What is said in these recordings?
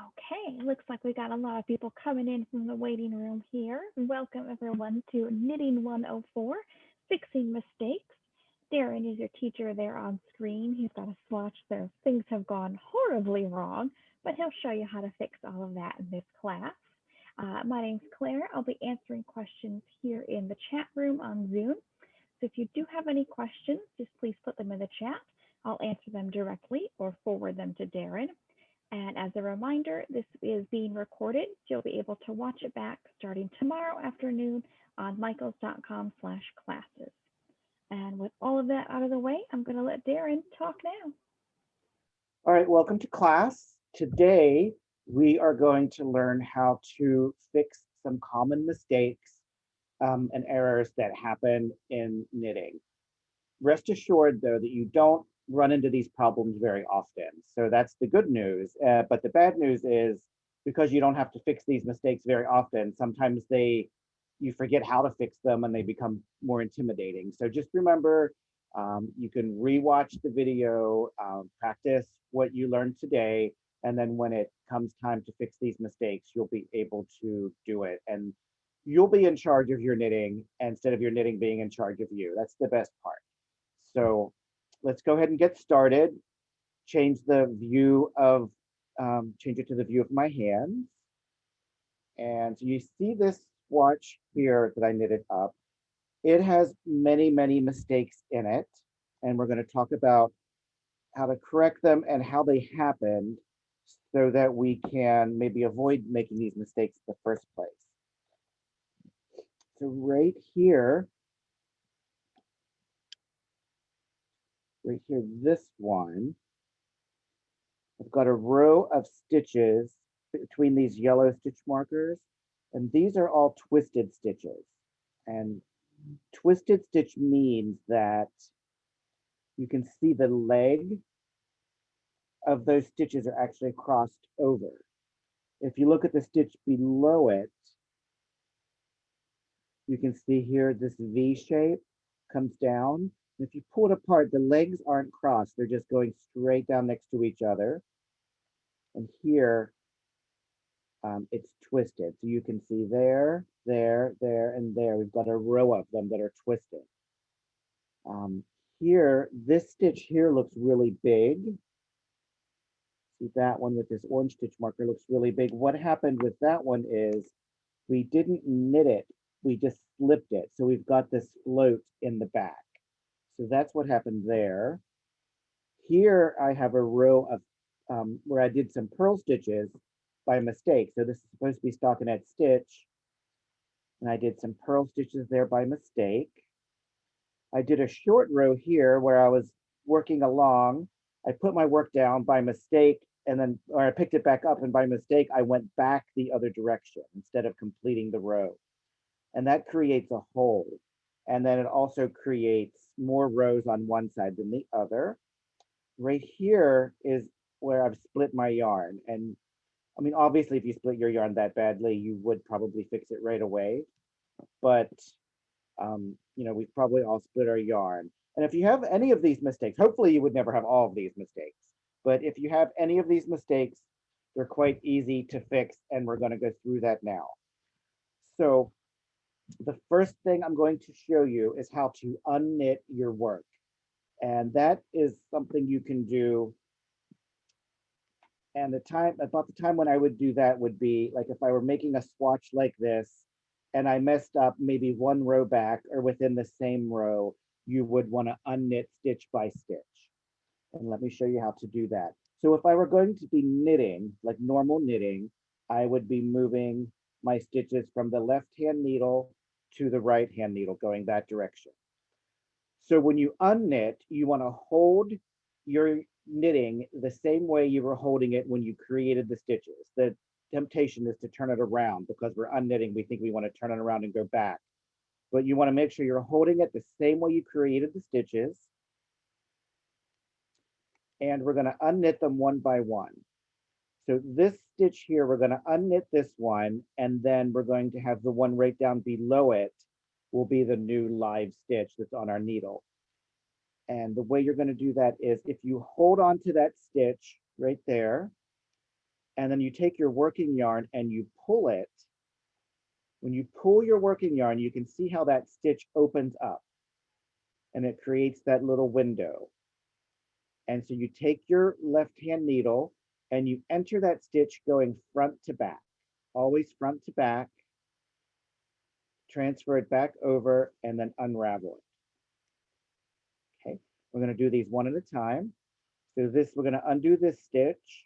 Okay, looks like we got a lot of people coming in from the waiting room here. Welcome everyone to Knitting 104, Fixing Mistakes. Darren is your teacher there on screen. He's got a swatch there. Things have gone horribly wrong, but he'll show you how to fix all of that in this class. My name's Claire. I'll be answering questions here in the chat room on Zoom. So if you do have any questions, just please put them in the chat. I'll answer them directly or forward them to Darren. And as a reminder, this is being recorded. You'll be able to watch it back starting tomorrow afternoon on michaels.com/classes. And with all of that out of the way, I'm going to let Darren talk now. All right, welcome to class. Today, we are going to learn how to fix some common mistakes and errors that happen in knitting. Rest assured, though, that you don't run into these problems very often. So that's the good news. But the bad news is because you don't have to fix these mistakes very often, sometimes you forget how to fix them and they become more intimidating. So just remember, you can rewatch the video, practice what you learned today, and then when it comes time to fix these mistakes, you'll be able to do it. And you'll be in charge of your knitting instead of your knitting being in charge of you. That's the best part. So let's go ahead and get started. Change the view of, change it to the view of my hands. And you see this swatch here that I knitted up. It has many, many mistakes in it. And we're going to talk about how to correct them and how they happened so that we can maybe avoid making these mistakes in the first place. So right here, this one, I've got a row of stitches between these yellow stitch markers, and these are all twisted stitches. And twisted stitch means that you can see the leg of those stitches are actually crossed over. If you look at the stitch below it, you can see here this V shape comes down. If you pull it apart, the legs aren't crossed. They're just going straight down next to each other. And here, it's twisted. So you can see there, there, there, and there. We've got a row of them that are twisted. Here, this stitch here looks really big. See that one with this orange stitch marker looks really big. What happened with that one is we didn't knit it. We just slipped it. So we've got this float in the back. So that's what happened there. Here I have a row of where I did some purl stitches by mistake. So this is supposed to be stockinette stitch. And I did some purl stitches there by mistake. I did a short row here where I was working along. I put my work down by mistake and then, or I picked it back up and by mistake, I went back the other direction instead of completing the row. And that creates a hole. And then it also creates more rows on one side than the other. Right here is where I've split my yarn. And I mean, obviously, if you split your yarn that badly, you would probably fix it right away. But, you know, we've probably all split our yarn. And if you have any of these mistakes, hopefully you would never have all of these mistakes. But if you have any of these mistakes, they're quite easy to fix. And we're going to go through that now. So the first thing I'm going to show you is how to unknit your work. And that is something you can do. And about the time when I would do that would be like if I were making a swatch like this and I messed up maybe one row back or within the same row, you would want to unknit stitch by stitch. And let me show you how to do that. So if I were going to be knitting, like normal knitting, I would be moving my stitches from the left-hand needle to the right-hand needle, going that direction. So when you unknit, you want to hold your knitting the same way you were holding it when you created the stitches. The temptation is to turn it around because we're unknitting. We think we want to turn it around and go back. But you want to make sure you're holding it the same way you created the stitches. And we're going to unknit them one by one. So this stitch here, we're going to unknit this one, and then we're going to have the one right down below it will be the new live stitch that's on our needle. And the way you're going to do that is if you hold on to that stitch right there, and then you take your working yarn and you pull it. When you pull your working yarn, you can see how that stitch opens up and it creates that little window. And so you take your left hand needle and you enter that stitch going front to back, always front to back, transfer it back over, and then unravel it. Okay, we're going to do these one at a time. So this, we're going to undo this stitch.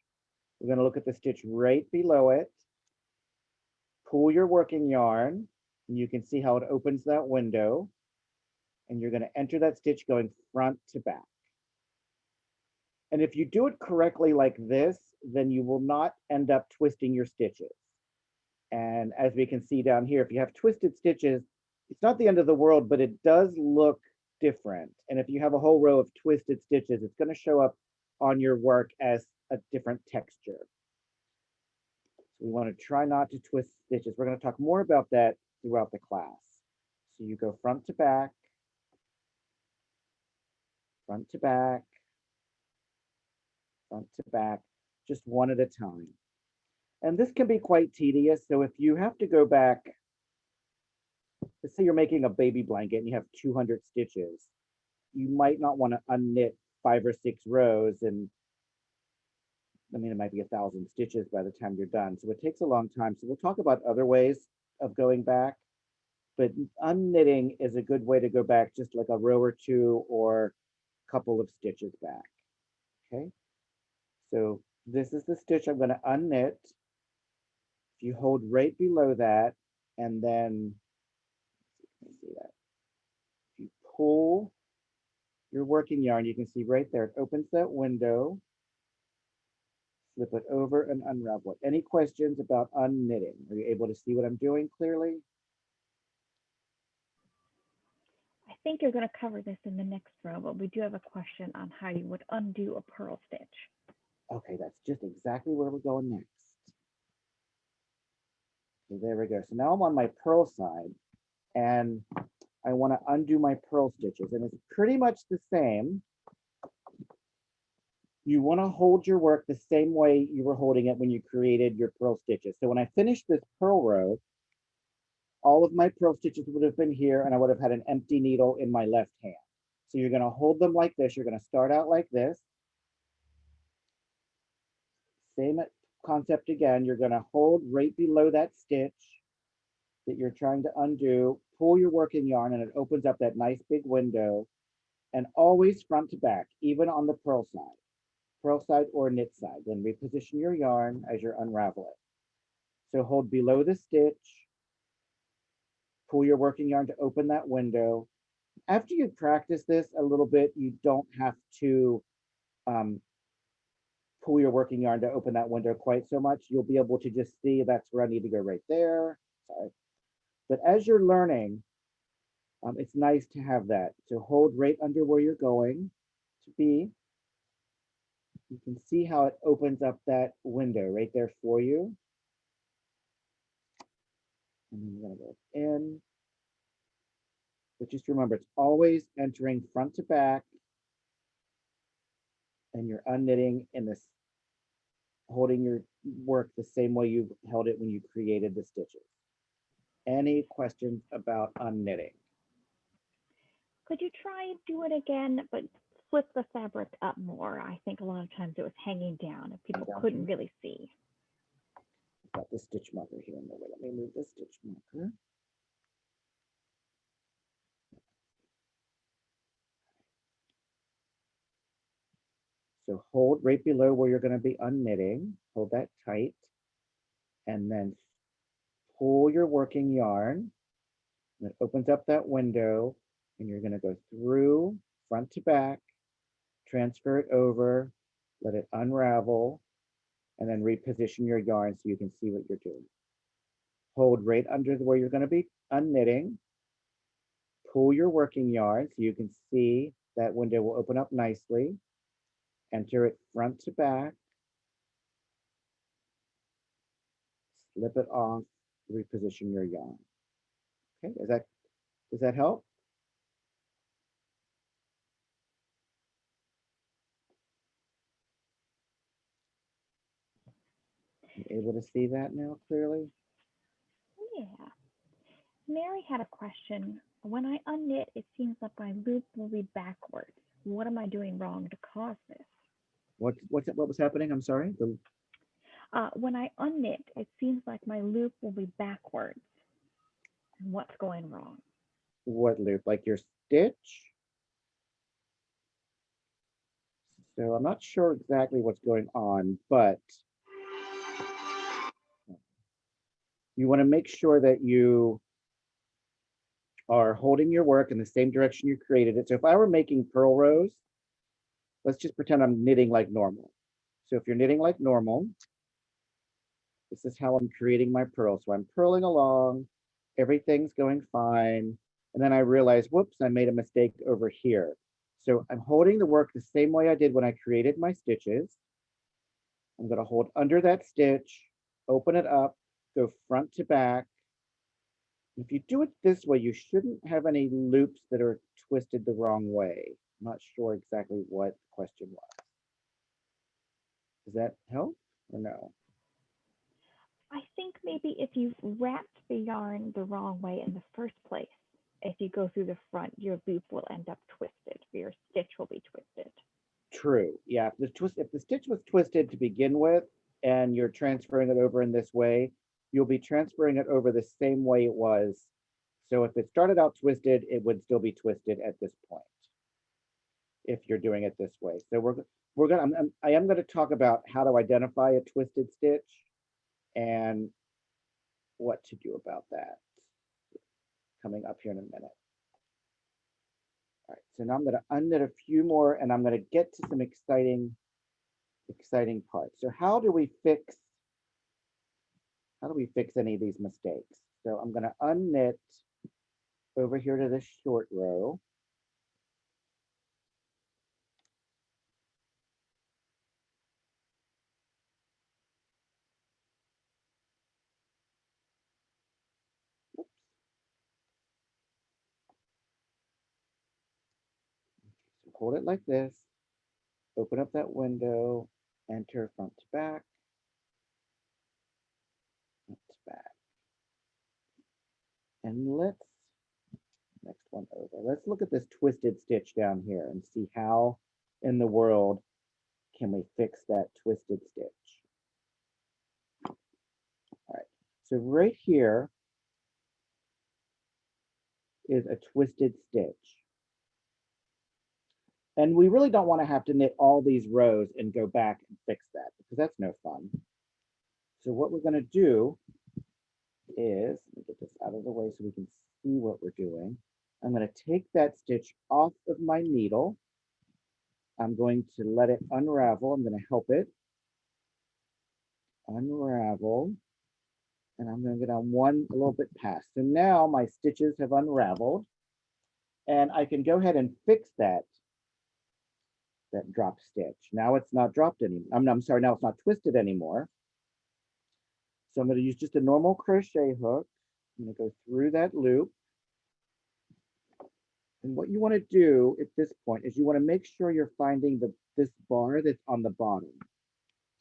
We're going to look at the stitch right below it. Pull your working yarn, and you can see how it opens that window. And you're going to enter that stitch going front to back. And if you do it correctly like this, then you will not end up twisting your stitches. And as we can see down here, if you have twisted stitches, it's not the end of the world, but it does look different. And if you have a whole row of twisted stitches, it's going to show up on your work as a different texture. So we want to try not to twist stitches. We're going to talk more about that throughout the class. So you go front to back, front to back, front to back, just one at a time. And this can be quite tedious. So if you have to go back, let's say you're making a baby blanket and you have 200 stitches, you might not want to unknit 5 or 6 rows. And I mean, it might be 1,000 stitches by the time you're done. So it takes a long time. So we'll talk about other ways of going back, but unknitting is a good way to go back just like a row or two or a couple of stitches back. Okay. So this is the stitch I'm going to unknit. If you hold right below that, and then see that. If you pull your working yarn, you can see right there, it opens that window. Flip it over and unravel it. Any questions about unknitting? Are you able to see what I'm doing clearly? I think you're going to cover this in the next row, but we do have a question on how you would undo a purl stitch. Okay, that's just exactly where we're going next. So there we go. So now I'm on my purl side, and I want to undo my purl stitches, and it's pretty much the same. You want to hold your work the same way you were holding it when you created your purl stitches. So when I finished this purl row, all of my purl stitches would have been here, and I would have had an empty needle in my left hand. So you're going to hold them like this. You're going to start out like this. Same concept again. You're going to hold right below that stitch that you're trying to undo, pull your working yarn, and it opens up that nice big window, and always front to back, even on the purl side or knit side. Then reposition your yarn as you unravel it. So hold below the stitch, pull your working yarn to open that window. After you practice this a little bit, you don't have to pull your working yarn to open that window quite so much. You'll be able to just see that's where I need to go right there. Sorry. But as you're learning, it's nice to have that. So hold right under where you're going to be. You can see how it opens up that window right there for you. And then you're going to go in. But just remember, it's always entering front to back. And you're unknitting in this, holding your work the same way you held it when you created the stitches. Any questions about unknitting? Could you try and do it again, but flip the fabric up more? I think a lot of times it was hanging down and people couldn't really see. I've got the stitch marker here in the way. Let me move the stitch marker. So hold right below where you're going to be unknitting. Hold that tight. And then pull your working yarn. And it opens up that window. And you're going to go through front to back, transfer it over, let it unravel, and then reposition your yarn so you can see what you're doing. Hold right under where you're going to be unknitting. Pull your working yarn so you can see that window will open up nicely. Enter it front to back. Slip it off, reposition your yarn. Okay, does that help? You able to see that now clearly? Yeah. Mary had a question. When I unknit, it seems like my loop will be backwards. What am I doing wrong to cause this? What was happening? I'm sorry. When I unknit, it seems like my loop will be backwards. What's going wrong? What loop? Like your stitch? So I'm not sure exactly what's going on, but you want to make sure that you are holding your work in the same direction you created it. So if I were making purl rows, let's just pretend I'm knitting like normal. So if you're knitting like normal, this is how I'm creating my purl. So I'm purling along, everything's going fine. And then I realize, whoops, I made a mistake over here. So I'm holding the work the same way I did when I created my stitches. I'm going to hold under that stitch, open it up, go front to back. If you do it this way, you shouldn't have any loops that are twisted the wrong way. I'm not sure exactly what the question was. Does that help or no? I think maybe if you've wrapped the yarn the wrong way in the first place, if you go through the front, your loop will end up twisted, or your stitch will be twisted. True. Yeah. If the stitch was twisted to begin with, and you're transferring it over in this way, you'll be transferring it over the same way it was. So if it started out twisted, it would still be twisted at this point if you're doing it this way. So I am going to talk about how to identify a twisted stitch and what to do about that coming up here in a minute. All right, so now I'm going to unknit a few more and I'm going to get to some exciting parts. So how do we fix any of these mistakes? So I'm going to unknit over here to this short row. Oops. So hold it like this, open up that window, enter front to back, front to back. And next one over. Let's look at this twisted stitch down here and see how in the world can we fix that twisted stitch. All right, so right here is a twisted stitch. And we really don't want to have to knit all these rows and go back and fix that because that's no fun. So what we're going to do is, let me get this out of the way so we can see what we're doing. I'm going to take that stitch off of my needle. I'm going to let it unravel. I'm going to help it unravel. And I'm going to get on one a little bit past. So now my stitches have unraveled and I can go ahead and fix that dropped stitch. Now it's not dropped anymore. I'm sorry, now it's not twisted anymore. So I'm going to use just a normal crochet hook. I'm going to go through that loop. And what you want to do at this point is you want to make sure you're finding this bar that's on the bottom.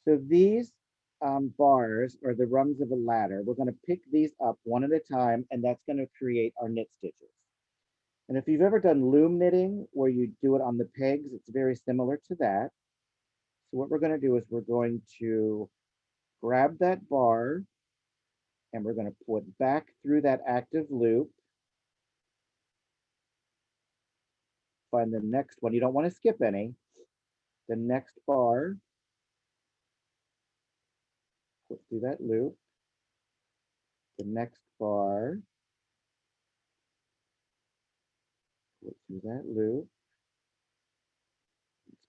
So these bars are the rungs of a ladder. We're going to pick these up one at a time, and that's going to create our knit stitches. And if you've ever done loom knitting where you do it on the pegs, it's very similar to that. So what we're going to do is we're going to grab that bar and we're going to pull it back through that active loop. Find the next one. You don't want to skip any. The next bar, pull through that loop. The next bar, pull through that loop.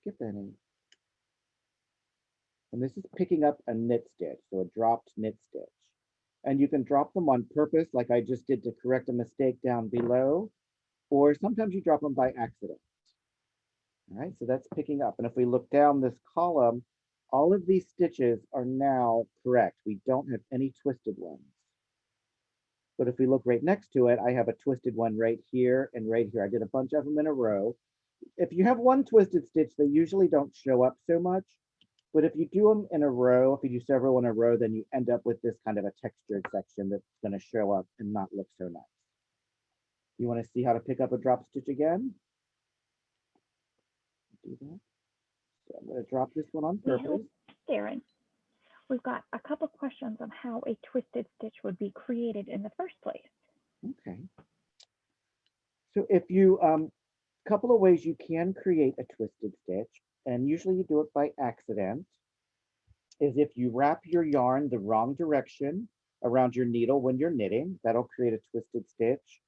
Skip any. And this is picking up a knit stitch, so a dropped knit stitch. And you can drop them on purpose, like I just did to correct a mistake down below, or sometimes you drop them by accident. All right, so that's picking up. And if we look down this column, all of these stitches are now correct. We don't have any twisted ones. But if we look right next to it, I have a twisted one right here and right here. I did a bunch of them in a row. If you have one twisted stitch, they usually don't show up so much. But if you do them in a row, if you do several in a row, then you end up with this kind of a textured section that's going to show up and not look so nice. You want to see how to pick up a drop stitch again? Do that. So I'm going to drop this one on purpose. Darren, we've got a couple questions on how a twisted stitch would be created in the first place. Okay. So if you, couple of ways you can create a twisted stitch, and usually you do it by accident, is if you wrap your yarn the wrong direction around your needle when you're knitting, that'll create a twisted stitch.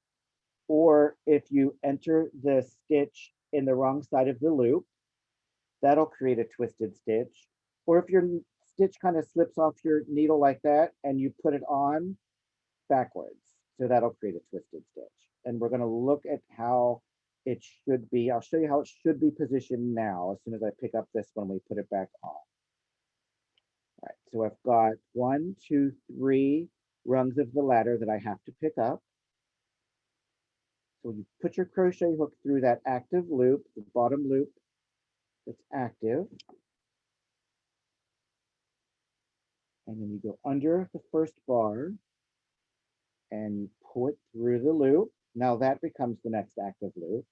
Or if you enter the stitch in the wrong side of the loop, that'll create a twisted stitch. Or if your stitch kind of slips off your needle like that and you put it on backwards, so that'll create a twisted stitch. And we're going to look at how it should be. I'll show you how it should be positioned now as soon as I pick up this one, we put it back on. All right, so I've got 1, 2, 3 rungs of the ladder that I have to pick up. So you put your crochet hook through that active loop, the bottom loop that's active. And then you go under the first bar and you pull it through the loop. Now that becomes the next active loop.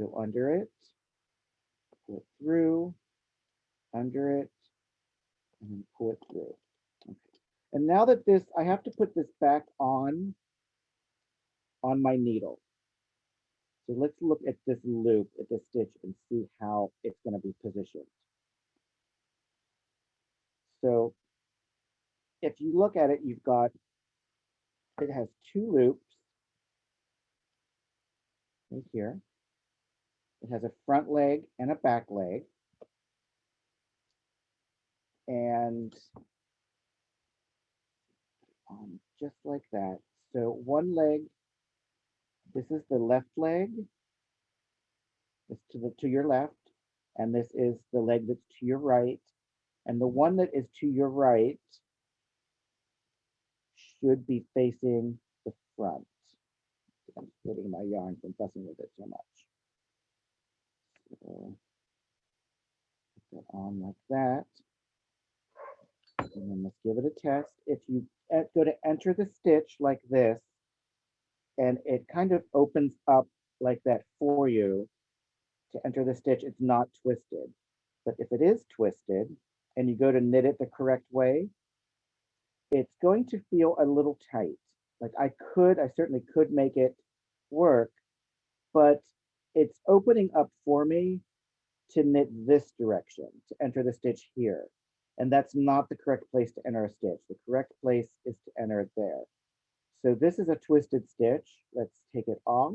Go under it, pull it through, under it, and then pull it through. Okay. And now that this, I have to put this back on my needle. So let's look at this loop, at this stitch, and see how it's going to be positioned. So if you look at it, you've got, it has 2 loops right here. It has a front leg and a back leg. And just like that. So one leg, this is the left leg, it's to your left, and this is the leg that's to your right. And the one that is to your right should be facing the front. I'm splitting my yarn from fussing with it so much. So put that on like that. And then let's give it a test. If you go to enter the stitch like this, and it kind of opens up like that for you to enter the stitch, it's not twisted. But if it is twisted and you go to knit it the correct way, it's going to feel a little tight. Like I certainly could make it work, but it's opening up for me to knit this direction, to enter the stitch here. And that's not the correct place to enter a stitch. The correct place is to enter it there. So this is a twisted stitch. Let's take it off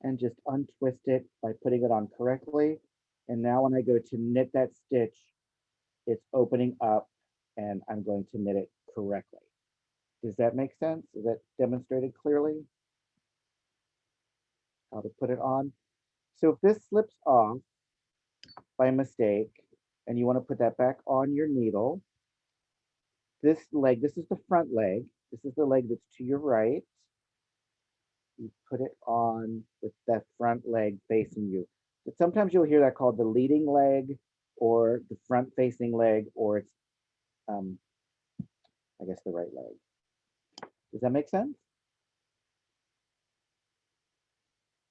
and just untwist it by putting it on correctly. And now when I go to knit that stitch, it's opening up and I'm going to knit it correctly. Does that make sense? Is that demonstrated clearly? How to put it on? So if this slips off by mistake and you want to put that back on your needle, this leg, this is the front leg. This is the leg that's to your right. You put it on with that front leg facing you. But sometimes you'll hear that called the leading leg or the front facing leg, or it's, I guess, the right leg. Does that make sense?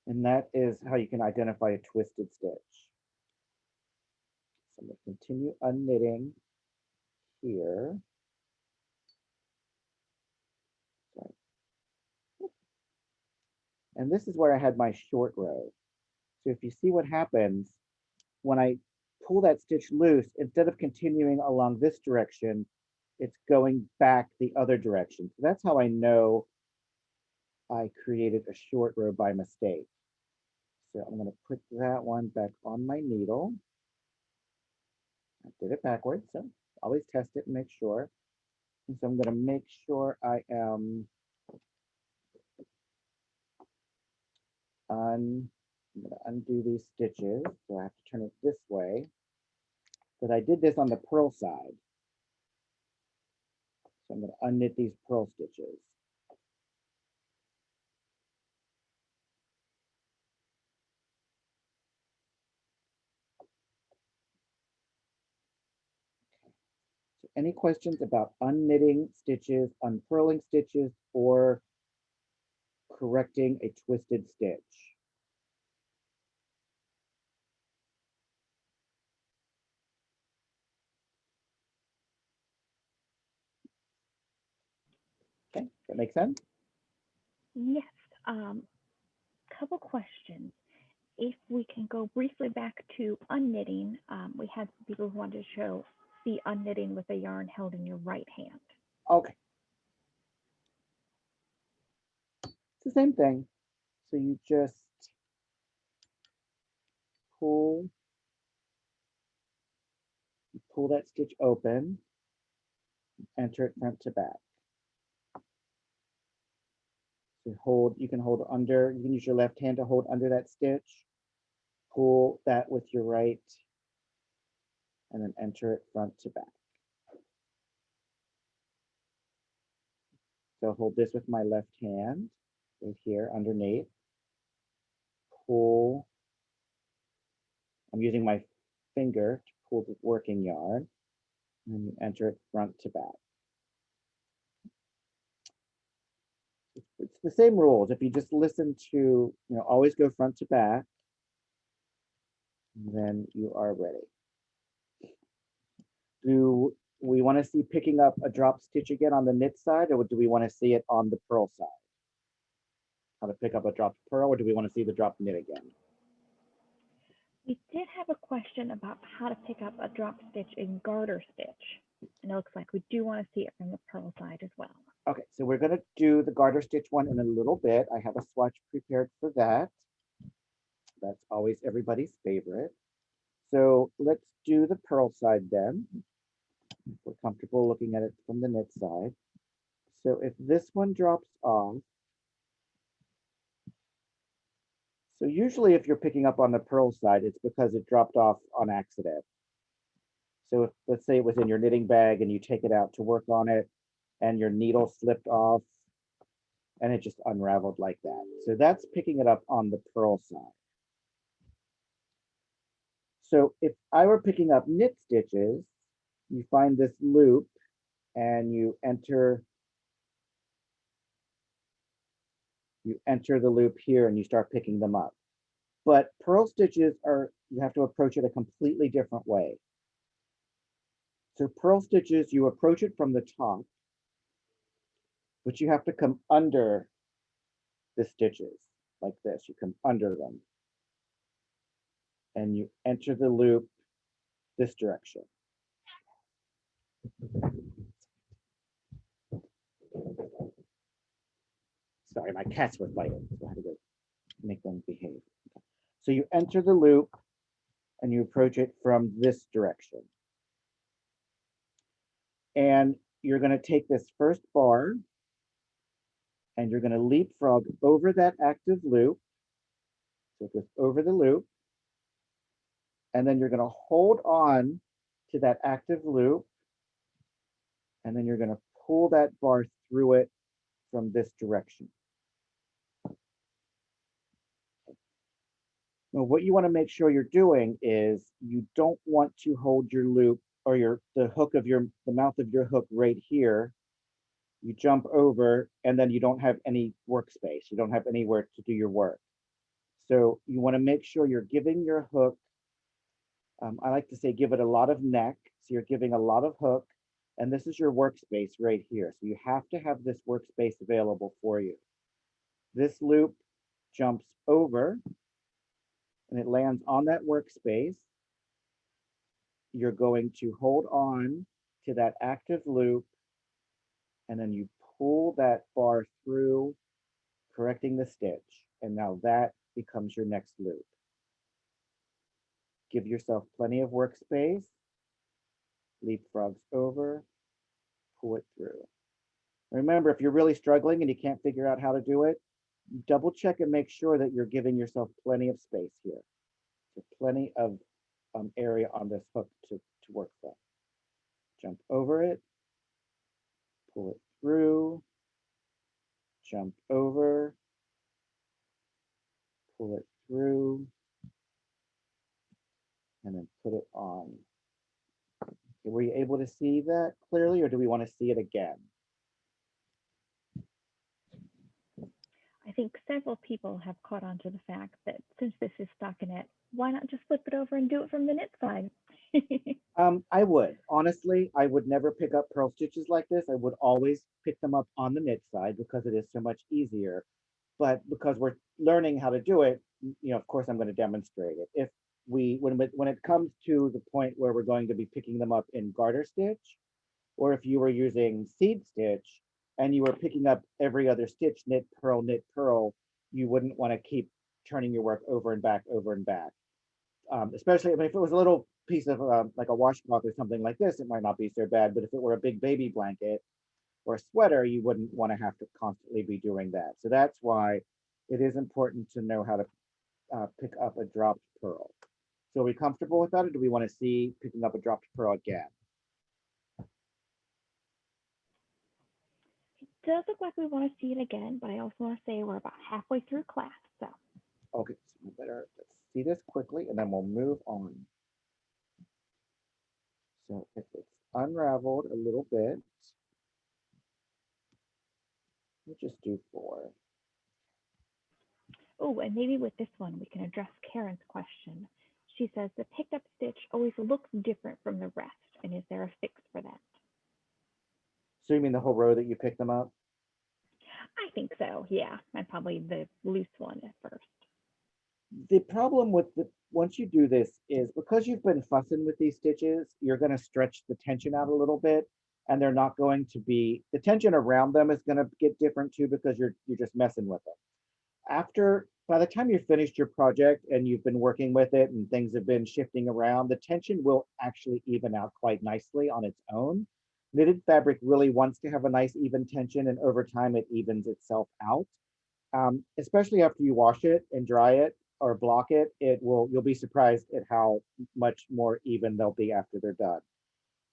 And that is how you can identify a twisted stitch. So I'm going to continue unknitting here. Sorry. And this is where I had my short row. So if you see what happens, when I pull that stitch loose, instead of continuing along this direction, it's going back the other direction. So that's how I know I created a short row by mistake. So I'm going to put that one back on my needle. I did it backwards, so always test it and make sure. And so I'm going to make sure I am I'm going to undo these stitches. So I have to turn it this way. But I did this on the purl side. So I'm going to unknit these purl stitches. any questions about unknitting stitches, unfurling stitches, or correcting a twisted stitch? Okay, that makes sense? Yes. Couple questions. If we can go briefly back to unknitting, we had some people who wanted to see unknitting with a yarn held in your right hand. Okay. It's the same thing. So you just pull that stitch open, enter it front to back. So you can hold under, you can use your left hand to hold under that stitch, pull that with your right, and then enter it front to back. So hold this with my left hand, right here underneath, pull, I'm using my finger to pull the working yarn, and you enter it front to back. It's the same rules. If you just listen to, always go front to back, then you are ready. Do we want to see picking up a drop stitch again on the knit side, or do we want to see it on the purl side? How to pick up a drop purl, or do we want to see the drop knit again? We did have a question about how to pick up a drop stitch in garter stitch. And it looks like we do want to see it from the purl side as well. Okay, so we're going to do the garter stitch one in a little bit. I have a swatch prepared for that. That's always everybody's favorite. So let's do the purl side then. We're comfortable looking at it from the knit side. So if this one drops off, so usually if you're picking up on the purl side, it's because it dropped off on accident. So if, let's say it was in your knitting bag and you take it out to work on it and your needle slipped off and it just unraveled like that. So that's picking it up on the purl side. So if I were picking up knit stitches, you find this loop and you enter the loop here and you start picking them up. But purl stitches you have to approach it a completely different way. So purl stitches, you approach it from the top, but you have to come under the stitches like this. You come under them and you enter the loop this direction. Sorry, my cats were fighting, so I had to go make them behave. So you enter the loop and you approach it from this direction. And you're going to take this first bar and you're going to leapfrog over that active loop. So it goes over the loop. And then you're going to hold on to that active loop. And then you're going to pull that bar through it from this direction. Now, what you want to make sure you're doing is you don't want to hold your loop or the mouth of your hook right here. You jump over and then you don't have any workspace. You don't have anywhere to do your work. So you want to make sure you're giving your hook, I like to say give it a lot of neck. So you're giving a lot of hook, and this is your workspace right here. So you have to have this workspace available for you. This loop jumps over and it lands on that workspace. You're going to hold on to that active loop and then you pull that bar through, correcting the stitch. And now that becomes your next loop. Give yourself plenty of workspace, leapfrogs over, pull it through. Remember, if you're really struggling and you can't figure out how to do it, double check and make sure that you're giving yourself plenty of space here. So plenty of area on this hook to work from. Jump over it, pull it through, jump over, pull it through, and then put it on. Were you able to see that clearly, or do we want to see it again? I think several people have caught on to the fact that since this is stockinette, why not just flip it over and do it from the knit side? I would. Honestly, I would never pick up purl stitches like this. I would always pick them up on the knit side because it is so much easier. But because we're learning how to do it, of course, I'm going to demonstrate it. If when it comes to the point where we're going to be picking them up in garter stitch, or if you were using seed stitch and you were picking up every other stitch, knit, purl, you wouldn't want to keep turning your work over and back, over and back. Especially, I mean, if it was a little piece of like a washcloth or something like this, it might not be so bad. But if it were a big baby blanket or a sweater, you wouldn't want to have to constantly be doing that. So that's why it is important to know how to pick up a dropped purl. So are we comfortable with that, or do we want to see picking up a dropped purl again? It does look like we want to see it again, but I also want to say we're about halfway through class, so. Okay, so we better let's see this quickly, and then we'll move on. So if it's unraveled a little bit, we'll just do 4. Oh, and maybe with this one, we can address Karen's question. She says the picked up stitch always looks different from the rest, and is there a fix for that? So you mean the whole row that you picked them up? I think so, yeah, and probably the loose one at first. The problem with once you do this is because you've been fussing with these stitches, you're going to stretch the tension out a little bit, and they're not going to be, the tension around them is going to get different too because you're just messing with them. By the time you've finished your project and you've been working with it and things have been shifting around, the tension will actually even out quite nicely on its own. Knitted fabric really wants to have a nice even tension, and over time it evens itself out. Especially after you wash it and dry it or block it, you'll be surprised at how much more even they'll be after they're done.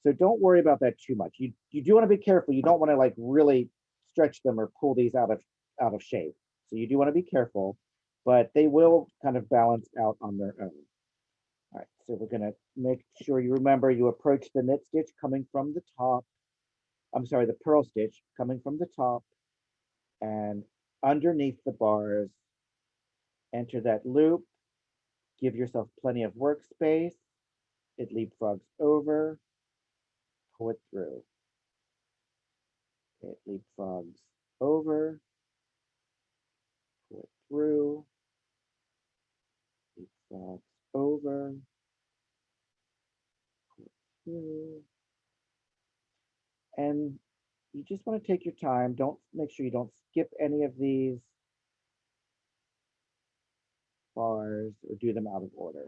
So don't worry about that too much. You do want to be careful. You don't want to like really stretch them or pull these out of shape. So you do want to be careful, but they will kind of balance out on their own. All right, so we're going to make sure you remember you approach the knit stitch coming from the top. I'm sorry, the purl stitch coming from the top and underneath the bars. Enter that loop. Give yourself plenty of workspace. It leapfrogs over. Pull it through. It leapfrogs over. Pull it through. Leapfrogs over. Pull it through. And you just want to take your time. Make sure you don't skip any of these bars or do them out of order.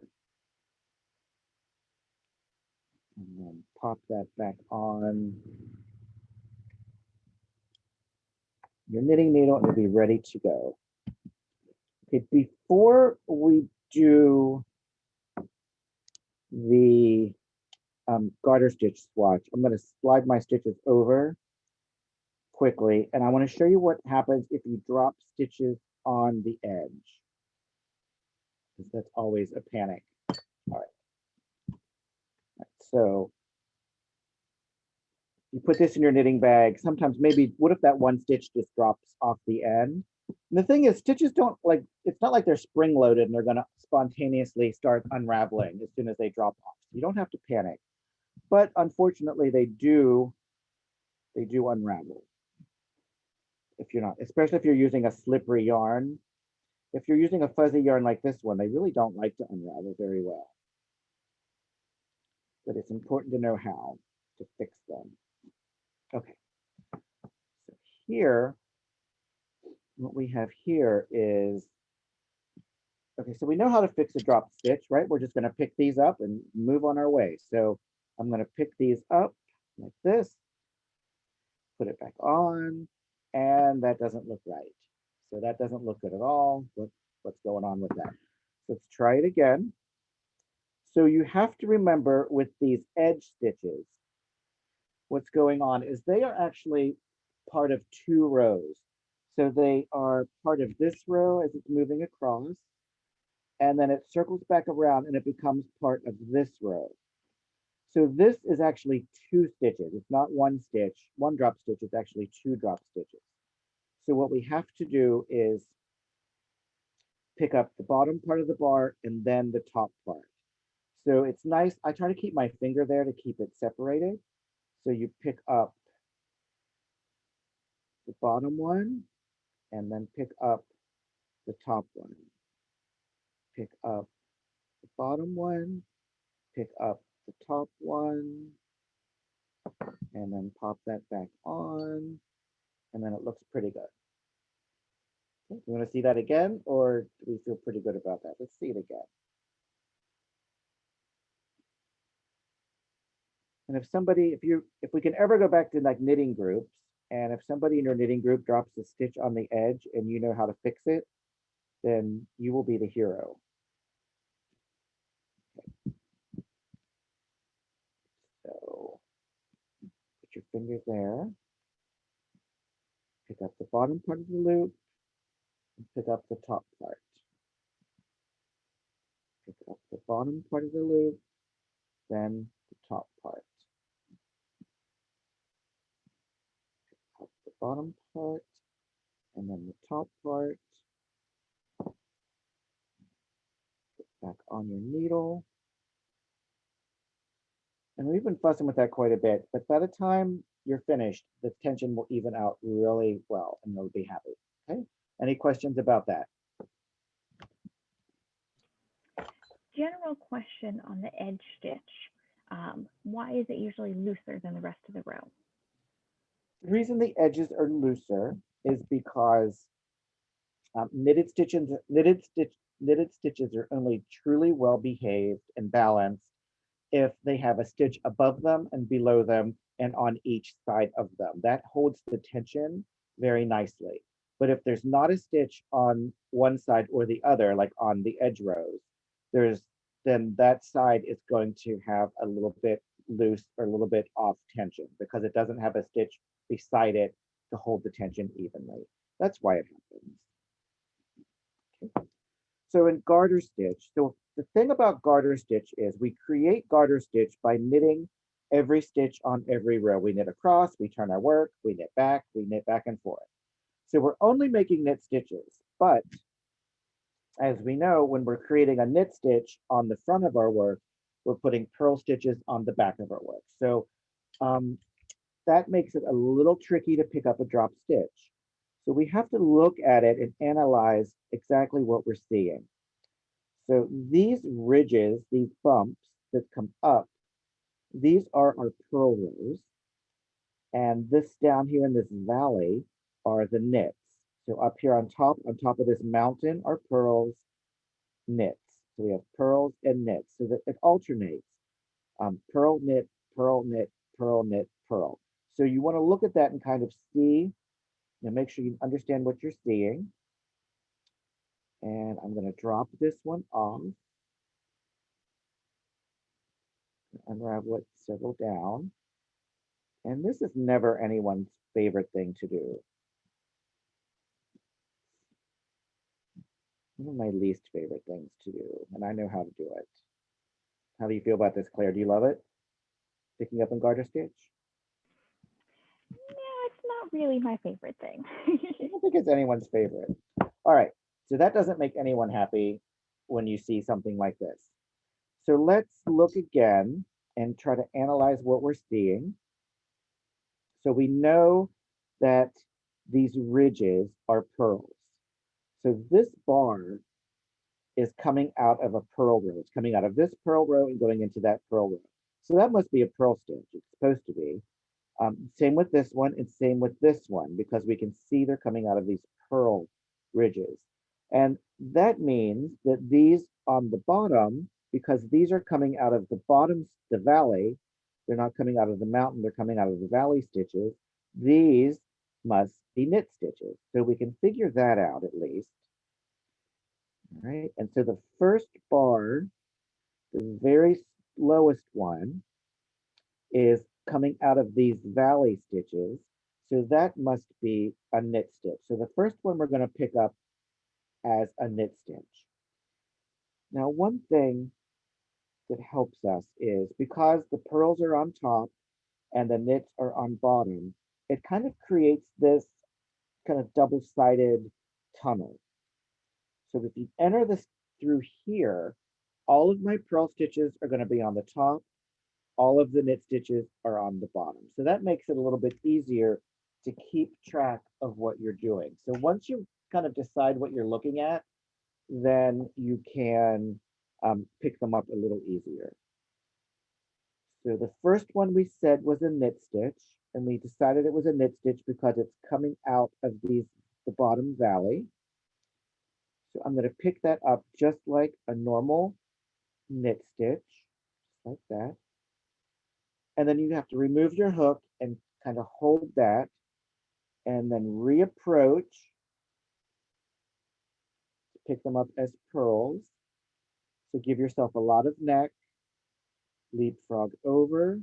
And then pop that back on your knitting needle and it'll be ready to go. Okay, before we do the garter stitch swatch, I'm going to slide my stitches over quickly, and I want to show you what happens if you drop stitches on the edge, because that's always a panic. All right. So you put this in your knitting bag. Sometimes maybe, what if that one stitch just drops off the end? And the thing is, stitches don't like, it's not like they're spring loaded and they're going to spontaneously start unraveling as soon as they drop off. You don't have to panic, but unfortunately they do unravel if you're not, especially if you're using a slippery yarn. If you're using a fuzzy yarn like this one, they really don't like to unravel very well. But it's important to know how to fix them. Okay, so here, what we have here is, okay, so we know how to fix a drop stitch, right? We're just going to pick these up and move on our way. So I'm going to pick these up like this, put it back on, and that doesn't look right. So that doesn't look good at all. What's going on with that? So let's try it again. So you have to remember with these edge stitches, what's going on is they are actually part of 2 rows. So they are part of this row as it's moving across, and then it circles back around and it becomes part of this row. So this is actually 2 stitches. It's not 1 stitch, 1 drop stitch, it's actually 2 drop stitches. So what we have to do is pick up the bottom part of the bar and then the top part. So it's nice. I try to keep my finger there to keep it separated. So you pick up the bottom one and then pick up the top one. Pick up the bottom one, pick up the top one, and then pop that back on, and then it looks pretty good. Okay, you want to see that again, or do we feel pretty good about that? Let's see it again. And if we can ever go back to like knitting groups, and if somebody in your knitting group drops a stitch on the edge and you know how to fix it, then you will be the hero. So put your fingers there, pick up the bottom part of the loop, and pick up the top part. Pick up the bottom part of the loop, then the top part. Pick up the bottom part, and then the top part. Put back on your needle. And we've been fussing with that quite a bit, but by the time you're finished, the tension will even out really well and you'll be happy. Okay. Any questions about that? General question on the edge stitch. Why is it usually looser than the rest of the row? The reason the edges are looser is because knitted stitches are only truly well behaved and balanced if they have a stitch above them and below them and on each side of them. That holds the tension very nicely. But if there's not a stitch on one side or the other, like on the edge rows, then that side is going to have a little bit loose or a little bit off tension because it doesn't have a stitch beside it to hold the tension evenly. That's why it happens. Okay. So in garter stitch, so the thing about garter stitch is we create garter stitch by knitting every stitch on every row. We knit across, we turn our work, we knit back and forth. So we're only making knit stitches, but as we know, when we're creating a knit stitch on the front of our work, we're putting purl stitches on the back of our work. So that makes it a little tricky to pick up a drop stitch. So we have to look at it and analyze exactly what we're seeing. So these ridges, these bumps that come up, these are our purl rows. And this down here in this valley are the knits. So up here on top of this mountain are purls, knits. So we have purls and knits so that it alternates. Purl, knit, purl, knit, purl, knit, purl. So you want to look at that and kind of see, make sure you understand what you're seeing. And I'm going to drop this one off. Unravel it, settle down. And this is never anyone's favorite thing to do. One of my least favorite things to do, and I know how to do it. How do you feel about this, Claire? Do you love it? Picking up in garter stitch? Yeah, it's not really my favorite thing. I don't think it's anyone's favorite. All right, so that doesn't make anyone happy when you see something like this. So let's look again and try to analyze what we're seeing. So we know that these ridges are purls. So this bar is coming out of a purl row. It's coming out of this purl row and going into that purl row. So that must be a purl stitch. It's supposed to be. Same with this one and same with this one, because we can see they're coming out of these purl ridges. And that means that these on the bottom, because these are coming out of the bottom, the valley, they're not coming out of the mountain, they're coming out of the valley stitches. These must be knit stitches. So we can figure that out at least. All right, and so the first bar, the very lowest one, is coming out of these valley stitches. So that must be a knit stitch. So the first one we're going to pick up as a knit stitch. Now, one thing that helps us is because the pearls are on top and the knits are on bottom, it kind of creates this kind of double-sided tunnel. So if you enter this through here, all of my purl stitches are going to be on the top, all of the knit stitches are on the bottom. So that makes it a little bit easier to keep track of what you're doing. So once you kind of decide what you're looking at, then you can pick them up a little easier. So the first one we said was a knit stitch, and we decided it was a knit stitch because it's coming out of the bottom valley. So I'm going to pick that up just like a normal knit stitch, just like that. And then you have to remove your hook and kind of hold that and then reapproach to pick them up as pearls. So give yourself a lot of neck, leapfrog over,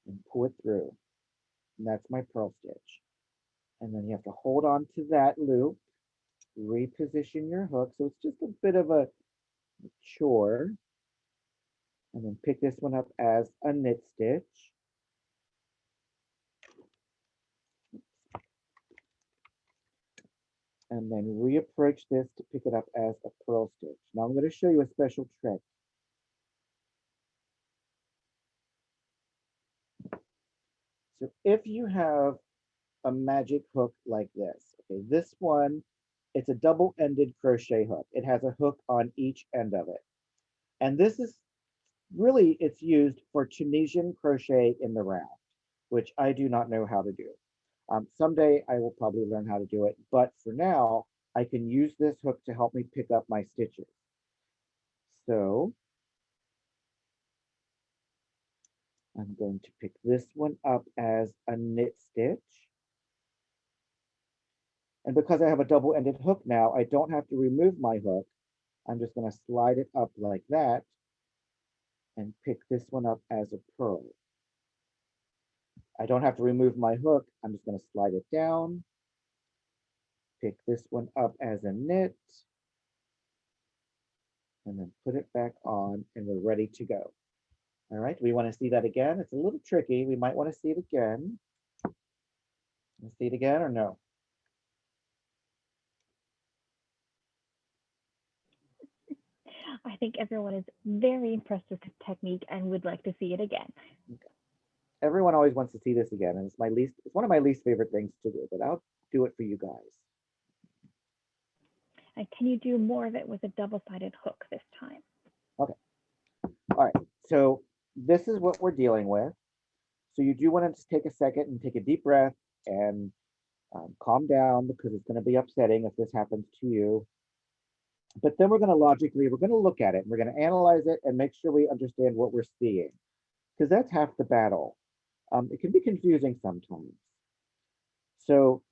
and pull it through. And that's my purl stitch. And then you have to hold on to that loop, reposition your hook. So it's just a bit of a chore. And then pick this one up as a knit stitch. And then reapproach this to pick it up as a purl stitch. Now I'm going to show you a special trick. So if you have a magic hook like this, okay, this one, it's a double-ended crochet hook. It has a hook on each end of it. And this is really, it's used for Tunisian crochet in the round, which I do not know how to do. Someday I will probably learn how to do it, but for now, I can use this hook to help me pick up my stitches. So I'm going to pick this one up as a knit stitch. And because I have a double-ended hook now, I don't have to remove my hook. I'm just going to slide it up like that and pick this one up as a purl. I don't have to remove my hook. I'm just going to slide it down, pick this one up as a knit, and then put it back on, and we're ready to go. All right, we want to see that again. It's a little tricky. We might want to see it again. Let's see it again or no? I think everyone is very impressed with the technique and would like to see it again. Okay. Everyone always wants to see this again, and it's one of my least favorite things to do, but I'll do it for you guys. And can you do more of it with a double-sided hook this time? Okay. All right. So this is what we're dealing with. So you do want to just take a second and take a deep breath and calm down, because it's going to be upsetting if this happens to you. But then we're going to look at it, and we're going to analyze it and make sure we understand what we're seeing, because that's half the battle. It can be confusing sometimes. So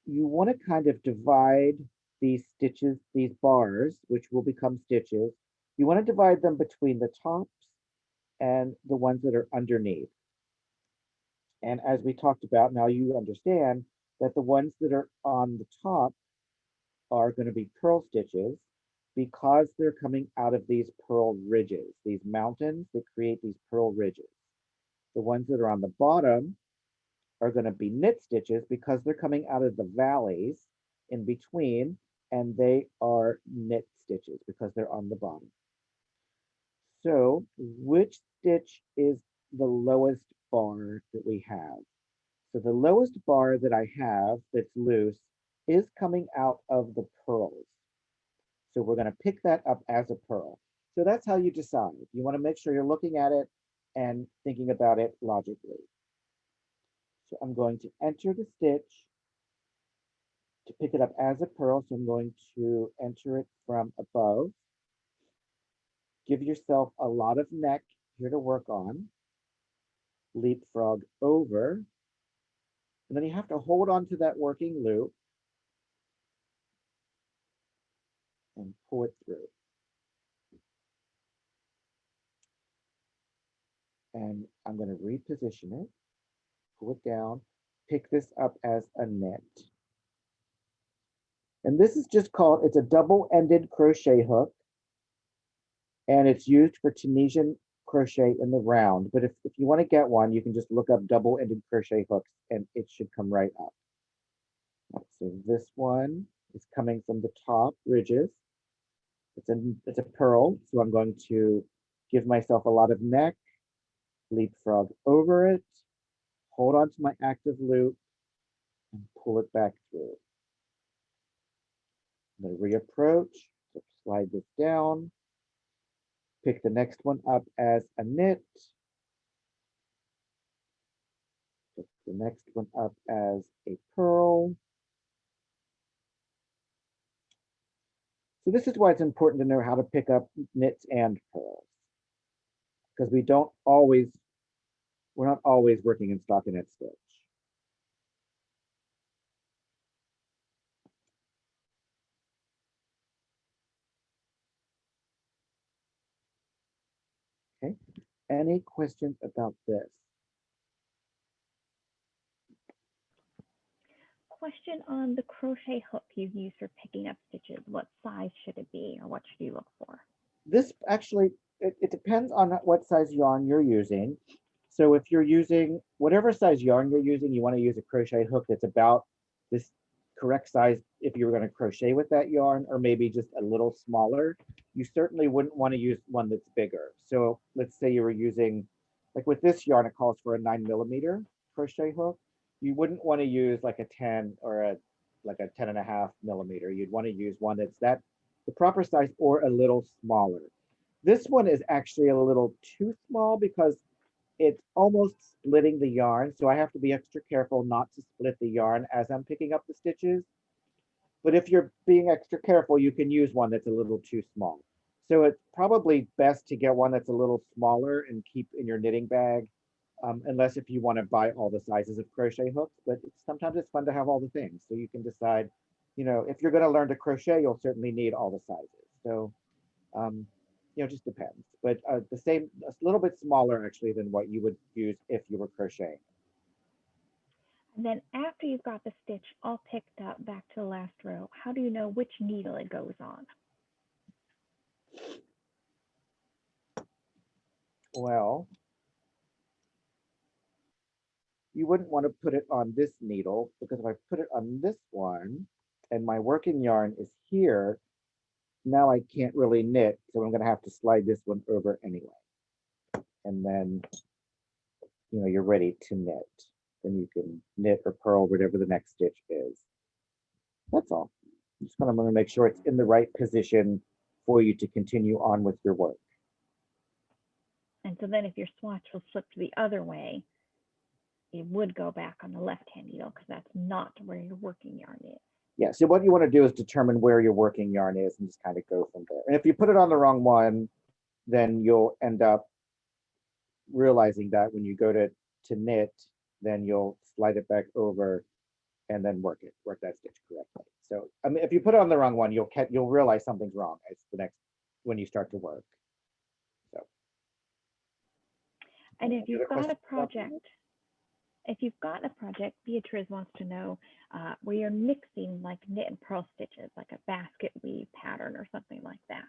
you want to kind of divide these stitches, these bars, which will become stitches. You want to divide them between the tops and the ones that are underneath. And as we talked about, now you understand that the ones that are on the top are going to be purl stitches, because they're coming out of these purl ridges, these mountains that create these purl ridges. The ones that are on the bottom are going to be knit stitches, because they're coming out of the valleys in between, and they are knit stitches because they're on the bottom. So which stitch is the lowest bar that we have? So the lowest bar that I have that's loose is coming out of the purls. So we're going to pick that up as a purl. So that's how you decide. You want to make sure you're looking at it and thinking about it logically. So I'm going to enter the stitch to pick it up as a purl. So I'm going to enter it from above. Give yourself a lot of neck here to work on. Leapfrog over. And then you have to hold on to that working loop and pull it through. And I'm going to reposition it, pull it down, pick this up as a knit. And this is just called, it's a double-ended crochet hook. and it's used for Tunisian crochet in the round. But if you want to get one, you can just look up double-ended crochet hooks and it should come right up. So this one is coming from the top ridges. It's a purl, so I'm going to give myself a lot of neck, leapfrog over it, hold on to my active loop, and pull it back through. I'm going to reapproach, so slide this down, pick the next one up as a knit, pick the next one up as a purl. So this is why it's important to know how to pick up knits and purls, because we're not always working in stockinette stitch. Okay, any questions about this? Question on the crochet hook you use for picking up stitches. What size should it be, or what should you look for? This actually, it depends on what size yarn you're using. So if you're using whatever size yarn you're using, you want to use a crochet hook that's about this correct size if you were going to crochet with that yarn, or maybe just a little smaller. You certainly wouldn't want to use one that's bigger. So let's say you were using, like with this yarn, it calls for a 9mm crochet hook. You wouldn't want to use like a 10 or a 10.5mm. You'd want to use one that's the proper size or a little smaller. This one is actually a little too small because it's almost splitting the yarn. So I have to be extra careful not to split the yarn as I'm picking up the stitches. But if you're being extra careful, you can use one that's a little too small. So it's probably best to get one that's a little smaller and keep in your knitting bag, unless if you want to buy all the sizes of crochet hooks. But sometimes it's fun to have all the things. So you can decide, if you're going to learn to crochet, you'll certainly need all the sizes. So, just depends. But a little bit smaller actually than what you would use if you were crocheting. And then after you've got the stitch all picked up back to the last row, how do you know which needle it goes on? Well, you wouldn't want to put it on this needle, because if I put it on this one and my working yarn is here, now I can't really knit. So I'm going to have to slide this one over anyway. And then, you're ready to knit. Then you can knit or purl whatever the next stitch is. That's all. I'm just going to make sure it's in the right position for you to continue on with your work. And so then if your swatch was flipped the other way, it would go back on the left-hand needle because that's not where your working yarn is. Yeah, so what you want to do is determine where your working yarn is and just kind of go from there. And if you put it on the wrong one, then you'll end up realizing that when you go to knit, then you'll slide it back over and then work that stitch correctly. So I mean, if you put it on the wrong one, you'll realize something's wrong. It's when you start to work. So. And if you've got a project, Beatrice wants to know where you're mixing like knit and purl stitches, like a basket weave pattern or something like that.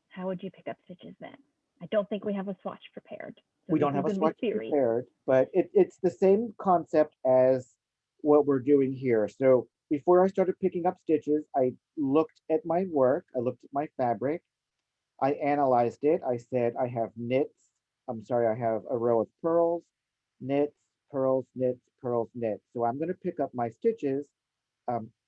How would you pick up stitches then? I don't think we have a swatch prepared. So we don't have a swatch prepared, but it's the same concept as what we're doing here. So before I started picking up stitches, I looked at my work, I looked at my fabric, I analyzed it. I said, I have I have a row of purls, knits, purls, knits, purls, knits. So I'm going to pick up my stitches,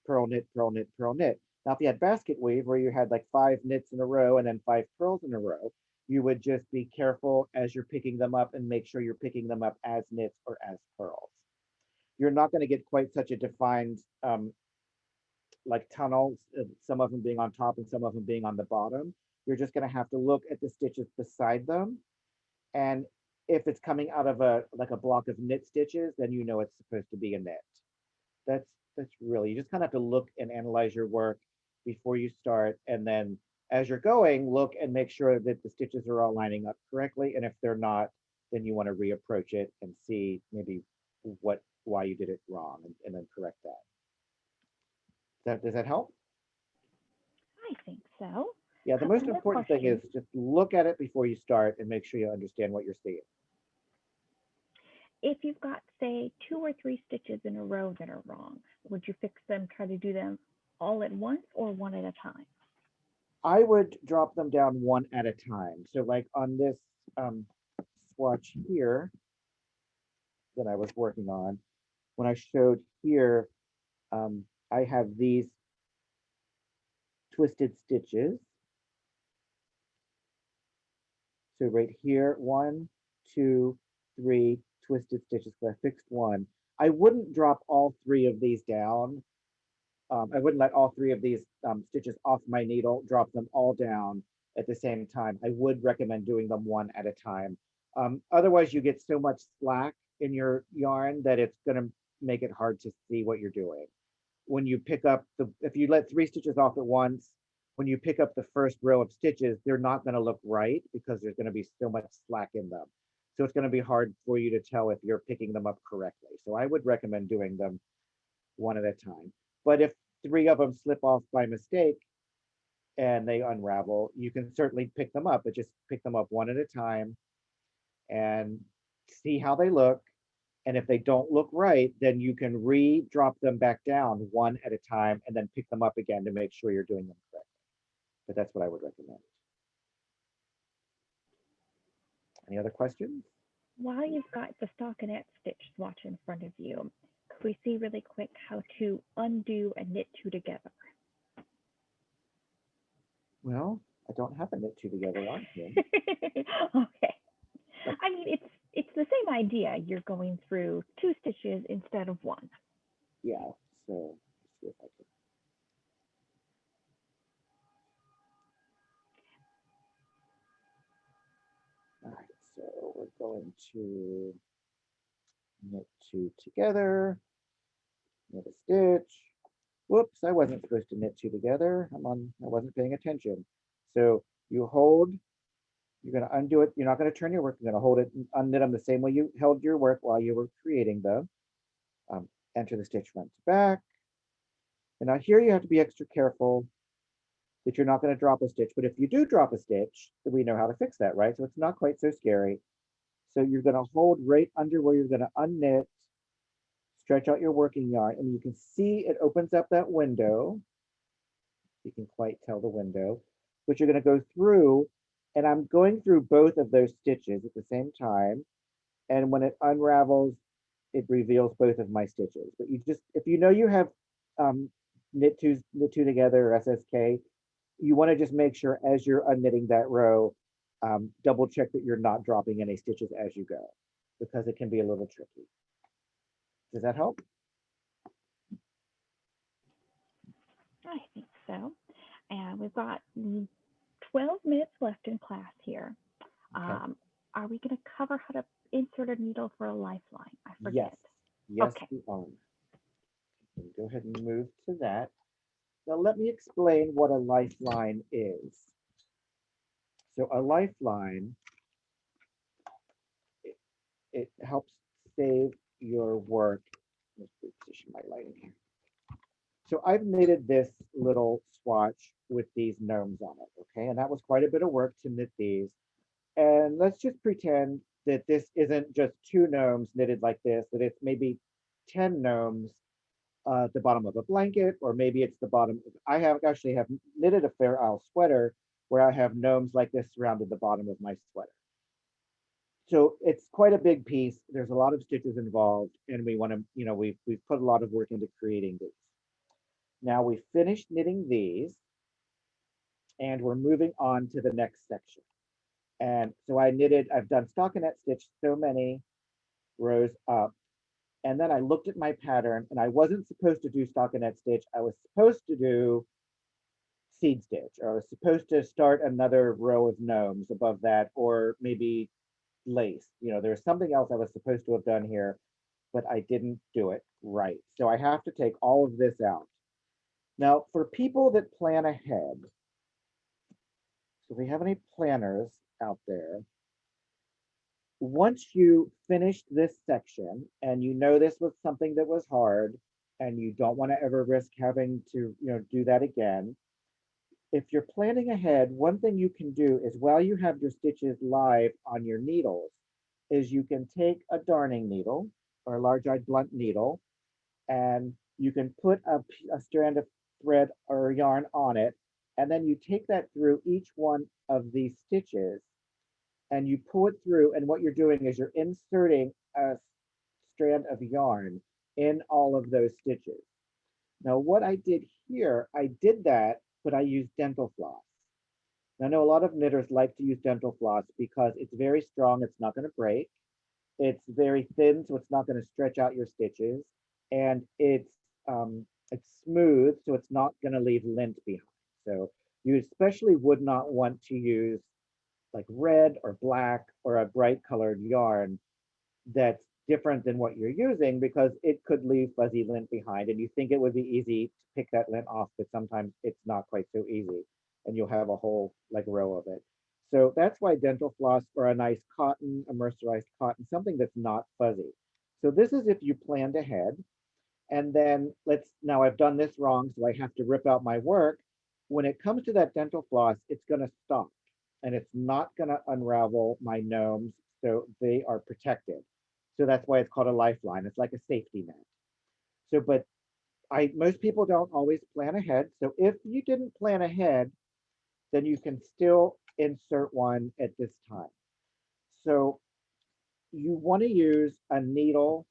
purl, knit, purl, knit, purl, knit. Now, if you had basket weave where you had like 5 knits in a row and then 5 purls in a row, you would just be careful as you're picking them up and make sure you're picking them up as knits or as purls. You're not going to get quite such a defined like tunnels, some of them being on top and some of them being on the bottom. You're just going to have to look at the stitches beside them. And if it's coming out of a block of knit stitches, then you know it's supposed to be a knit. That's really, you just kind of have to look and analyze your work before you start. And then as you're going, look and make sure that the stitches are all lining up correctly. And if they're not, then you want to reapproach it and see maybe why you did it wrong and then correct that. Does that help? I think so. Yeah, the most Couple more important thing is questions. just look at it before you start and make sure you understand what you're seeing. If you've got, say, 2 or 3 stitches in a row that are wrong, would you fix them, try to do them all at once or one at a time? I would drop them down one at a time. So like on this swatch here that I was working on, when I showed here, I have these twisted stitches. So right here, 1, 2, 3 twisted stitches. So I fixed one. I wouldn't drop all 3 of these down. I wouldn't let all 3 of these stitches off my needle, drop them all down at the same time. I would recommend doing them one at a time. Otherwise, you get so much slack in your yarn that it's going to make it hard to see what you're doing. When you pick up if you let 3 stitches off at once, when you pick up the first row of stitches, they're not going to look right because there's going to be so much slack in them. So it's going to be hard for you to tell if you're picking them up correctly. So I would recommend doing them one at a time. But if 3 of them slip off by mistake and they unravel, you can certainly pick them up, but just pick them up one at a time and see how they look. And if they don't look right, then you can re-drop them back down one at a time and then pick them up again to make sure you're doing them correctly. But that's what I would recommend. Any other questions? While you've got the stockinette stitch swatch in front of you, could we see really quick how to undo and knit 2 together? Well, I don't have a knit 2 together on here. Okay. I mean, it's the same idea. You're going through 2 stitches instead of 1. Yeah, so let's see if I can. All right, so we're going to knit 2 together, knit a stitch. Whoops, I wasn't supposed to knit 2 together. I wasn't paying attention. So you hold, you're going to undo it. You're not going to turn your work. You're going to hold it and unknit them the same way you held your work while you were creating them. Enter the stitch front to back. And now here you have to be extra careful that you're not going to drop a stitch. But if you do drop a stitch, we know how to fix that, right? So it's not quite so scary. So you're going to hold right under where you're going to unknit, stretch out your working yarn, and you can see it opens up that window. You can quite tell the window, but you're going to go through, and I'm going through both of those stitches at the same time. And when it unravels, it reveals both of my stitches. But you just, if you know you have knit two together or SSK, you want to just make sure as you're unknitting that row, double check that you're not dropping any stitches as you go, because it can be a little tricky. Does that help? I think so. And we've got 12 minutes left in class here. Okay. Are we going to cover how to insert a needle for a lifeline? I forget. Yes, Okay. we are. Go ahead and move to that. Now let me explain what a lifeline is. So a lifeline, it helps save your work. Let's reposition my lighting here. So I've knitted this little swatch with these gnomes on it, okay? And that was quite a bit of work to knit these. And let's just pretend that this isn't just 2 gnomes knitted like this, that it's maybe 10 gnomes at the bottom of a blanket, or maybe it's the bottom. I have knitted a Fair Isle sweater where I have gnomes like this surrounded the bottom of my sweater. So it's quite a big piece. There's a lot of stitches involved, and we want to, we've put a lot of work into creating these. Now we finished knitting these, and we're moving on to the next section. And so I've done stockinette stitch so many rows up. And then I looked at my pattern, and I wasn't supposed to do stockinette stitch. I was supposed to do seed stitch, or I was supposed to start another row of gnomes above that, or maybe lace. There's something else I was supposed to have done here, but I didn't do it right. So I have to take all of this out. Now, for people that plan ahead, so if we have any planners out there, once you finish this section and you know this was something that was hard and you don't want to ever risk having to do that again, if you're planning ahead, one thing you can do is while you have your stitches live on your needles, is you can take a darning needle or a large-eyed blunt needle, and you can put a strand of thread or yarn on it, and then you take that through each one of these stitches, and you pull it through, and what you're doing is you're inserting a strand of yarn in all of those stitches. Now, what I did here, I did that, but I used dental floss. Now, I know a lot of knitters like to use dental floss because it's very strong, it's not going to break. It's very thin, so it's not going to stretch out your stitches, and it's smooth, so it's not going to leave lint behind. So you especially would not want to use like red or black or a bright colored yarn that's different than what you're using, because it could leave fuzzy lint behind, and you think it would be easy to pick that lint off, but sometimes it's not quite so easy, and you'll have a whole like row of it. So that's why dental floss or a nice cotton, a mercerized cotton, something that's not fuzzy. So this is if you planned ahead. And then now I've done this wrong, so I have to rip out my work. When it comes to that dental floss, it's gonna stop, and it's not gonna unravel my gnomes, so they are protected. So that's why it's called a lifeline. It's like a safety net. So, but most people don't always plan ahead. So if you didn't plan ahead, then you can still insert one at this time. So you want to use a needle.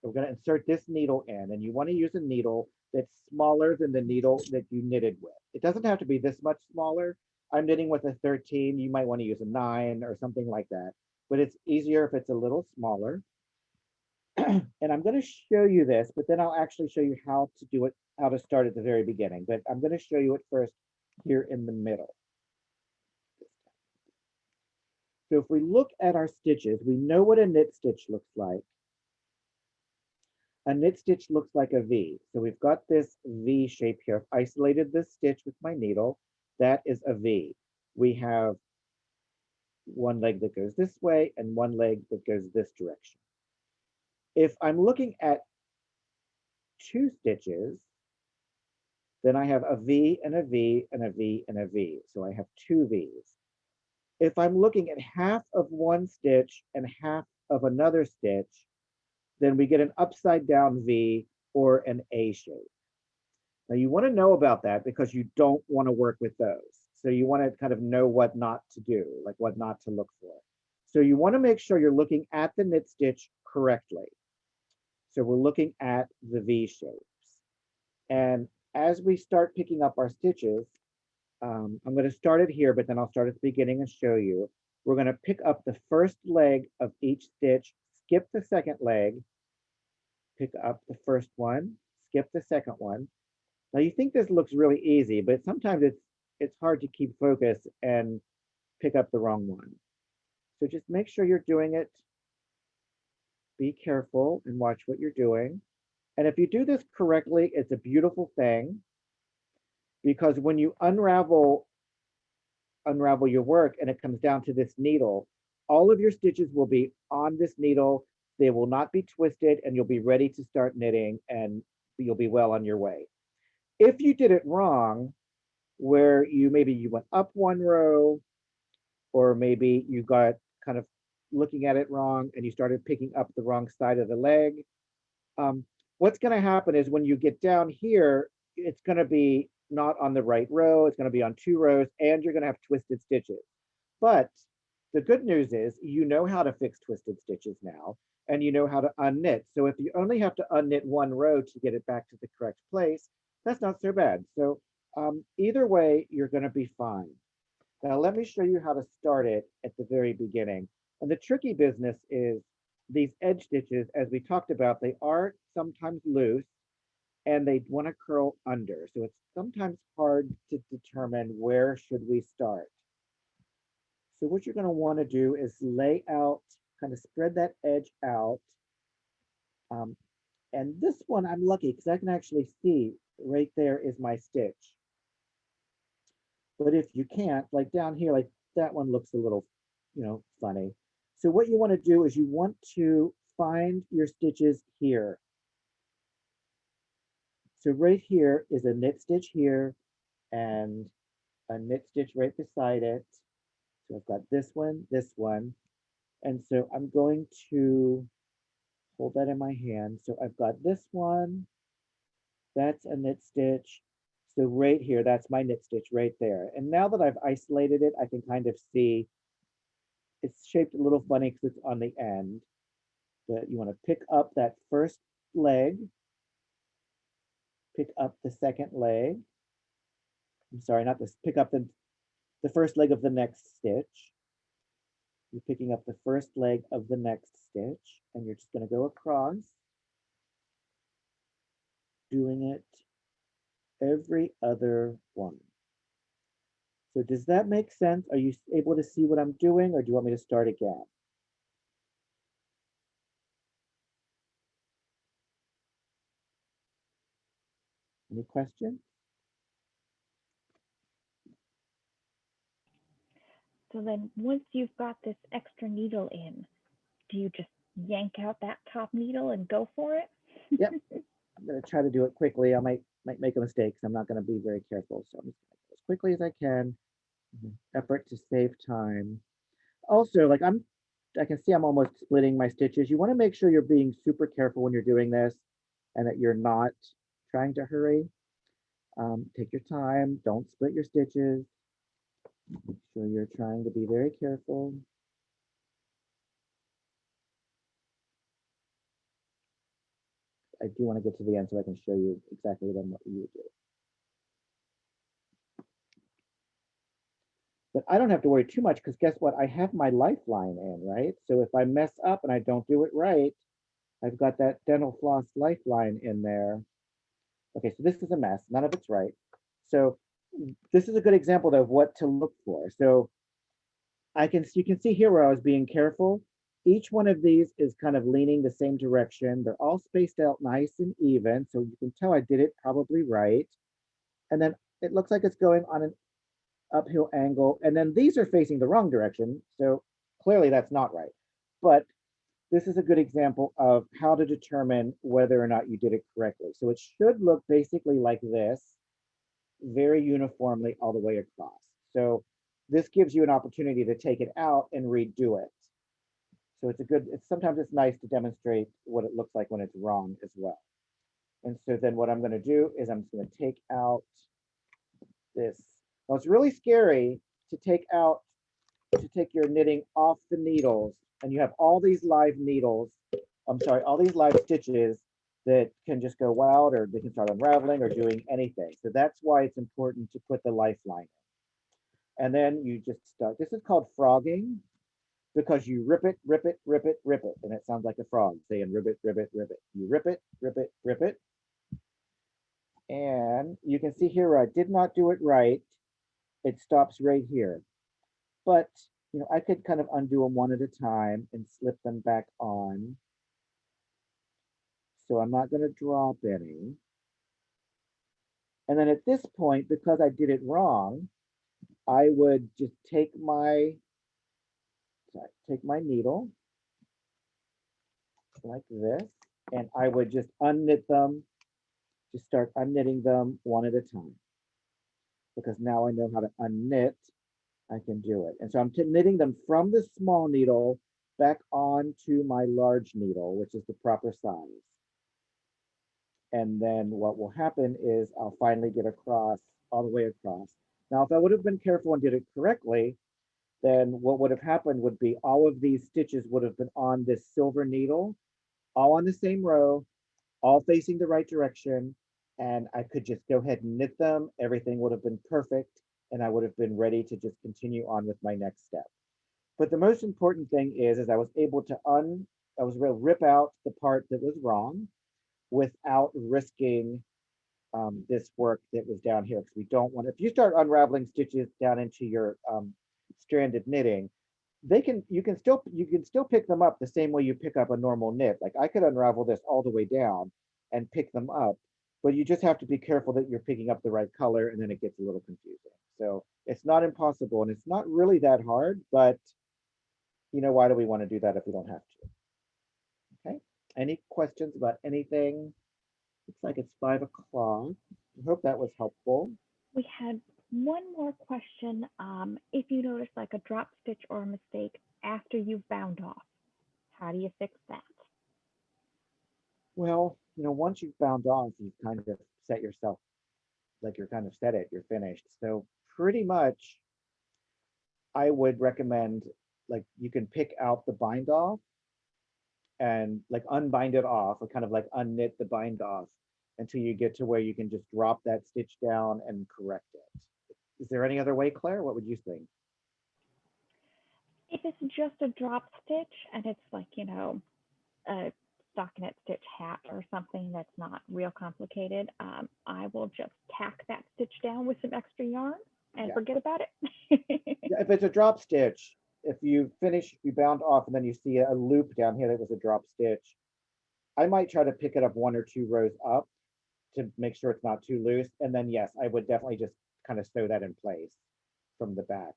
We're going to insert this needle in, and you want to use a needle that's smaller than the needle that you knitted with. It doesn't have to be this much smaller. I'm knitting with a 13. You might want to use a 9 or something like that, but it's easier if it's a little smaller. And I'm going to show you this, but then I'll actually show you how to do it, how to start at the very beginning. But I'm going to show you it first here in the middle. So if we look at our stitches, we know what a knit stitch looks like. A knit stitch looks like a V. So we've got this V shape here. I've isolated this stitch with my needle. That is a V. We have one leg that goes this way and one leg that goes this direction. If I'm looking at 2 stitches, then I have a V and a V and a V and a V. So I have 2 V's. If I'm looking at half of one stitch and half of another stitch, then we get an upside down V or an A shape. Now you want to know about that because you don't want to work with those. So you want to kind of know what not to do, like what not to look for. So you want to make sure you're looking at the knit stitch correctly. So we're looking at the V shapes. And as we start picking up our stitches, I'm going to start it here, but then I'll start at the beginning and show you. We're going to pick up the first leg of each stitch, skip the second leg, pick up the first one, skip the second one. Now you think this looks really easy, but sometimes it's hard to keep focus and pick up the wrong one. So just make sure you're doing it. Be careful and watch what you're doing. And if you do this correctly, it's a beautiful thing, because when you unravel your work and it comes down to this needle, all of your stitches will be on this needle. They will not be twisted, and you'll be ready to start knitting, and you'll be well on your way. If you did it wrong, where maybe you went up one row, or maybe you got kind of looking at it wrong and you started picking up the wrong side of the leg, what's going to happen is when you get down here, it's going to be not on the right row, it's going to be on 2 rows, and you're going to have twisted stitches. But the good news is you know how to fix twisted stitches now, and you know how to unknit. So if you only have to unknit 1 row to get it back to the correct place, that's not so bad. So either way, you're going to be fine. Now let me show you how to start it at the very beginning. And the tricky business is these edge stitches, as we talked about, they are sometimes loose and they want to curl under. So it's sometimes hard to determine where should we start. So what you're going to want to do is lay out, kind of spread that edge out. And this one, I'm lucky because I can actually see right there is my stitch. But if you can't, like down here, like that one looks a little, funny. So what you want to do is you want to find your stitches here. So right here is a knit stitch here, and a knit stitch right beside it. So I've got this one. And so I'm going to hold that in my hand. So I've got this one, that's a knit stitch. So right here, that's my knit stitch right there. And now that I've isolated it, I can kind of see it's shaped a little funny because it's on the end. But you want to pick up that first leg, pick up the second leg. I'm sorry, not this, pick up the first leg of the next stitch. You're picking up the first leg of the next stitch, and you're just going to go across, doing it every other one. So does that make sense? Are you able to see what I'm doing, or do you want me to start again? Any questions? So then once you've got this extra needle in, do you just yank out that top needle and go for it? Yep, I'm going to try to do it quickly. I might make a mistake, so I'm not going to be very careful. So I'm just going to go as quickly as I can. Effort to save time. Also, like I can see I'm almost splitting my stitches. You want to make sure you're being super careful when you're doing this and that you're not trying to hurry. Take your time. Don't split your stitches. Make sure you're trying to be very careful. I do want to get to the end so I can show you exactly then what you do. But I don't have to worry too much because guess what? I have my lifeline in, right? So if I mess up and I don't do it right, I've got that dental floss lifeline in there. Okay, so this is a mess. None of it's right. So this is a good example of what to look for. So you can see here where I was being careful. Each one of these is kind of leaning the same direction. They're all spaced out nice and even. So you can tell I did it probably right. And then it looks like it's going on an uphill angle. And then these are facing the wrong direction. So clearly that's not right. But this is a good example of how to determine whether or not you did it correctly. So it should look basically like this, very uniformly all the way across. So this gives you an opportunity to take it out and redo it. So sometimes it's nice to demonstrate what it looks like when it's wrong as well. And so then what I'm going to do is I'm just going to take out this. Now it's really scary to take your knitting off the needles, and you have all these live needles, all these live stitches that can just go wild, or they can start unraveling or doing anything. So that's why it's important to put the lifeline in. And then you just start. This is called frogging because you rip it, rip it, rip it, rip it, and it sounds like a frog saying rip it, rip it, rip it. You rip it, rip it, rip it. And you can see here where I did not do it right. It stops right here. But I could kind of undo them one at a time and slip them back on. So I'm not going to drop any. And then at this point, because I did it wrong, I would just take my needle like this, and I would just unknit them, just start unknitting them one at a time. Because now I know how to unknit, I can do it. And so I'm knitting them from the small needle back onto my large needle, which is the proper size. And then what will happen is I'll finally get across, all the way across. Now, if I would have been careful and did it correctly, then what would have happened would be all of these stitches would have been on this silver needle, all on the same row, all facing the right direction, and I could just go ahead and knit them. Everything would have been perfect, and I would have been ready to just continue on with my next step. But the most important thing is I was able to rip out the part that was wrong without risking this work that was down here, because we don't want, if you start unraveling stitches down into your stranded knitting, you can still pick them up the same way you pick up a normal knit. Like I could unravel this all the way down and pick them up, but you just have to be careful that you're picking up the right color, and then it gets a little confusing. So it's not impossible, and it's not really that hard, but why do we want to do that if we don't have to? Okay, any questions about anything? Looks like it's 5 o'clock. I hope that was helpful. We had one more question. If you notice like a drop stitch or a mistake after you've bound off, how do you fix that? Well, once you've bound off, you've kind of set yourself, like you're kind of set it, you're finished. So pretty much I would recommend, like, you can pick out the bind off and like unbind it off, or kind of like unknit the bind off until you get to where you can just drop that stitch down and correct it. Is there any other way, Claire? What would you think? If it's just a drop stitch and it's like, a stockinette stitch hat or something that's not real complicated, I will just tack that stitch down with some extra yarn and Yeah. forget about it. Yeah, if it's a drop stitch, if you finish, you bound off and then you see a loop down here that was a drop stitch, I might try to pick it up one or two rows up to make sure it's not too loose. And then yes, I would definitely just kind of sew that in place from the back.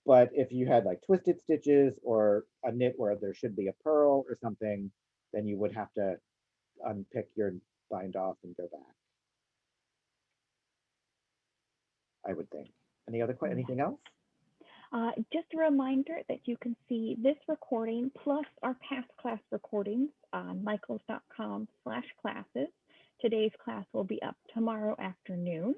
But if you had like twisted stitches or a knit where there should be a purl or something, then you would have to unpick your bind off and go back, I would think. Anything else? Just a reminder that you can see this recording plus our past class recordings on michaels.com/classes. Today's class will be up tomorrow afternoon.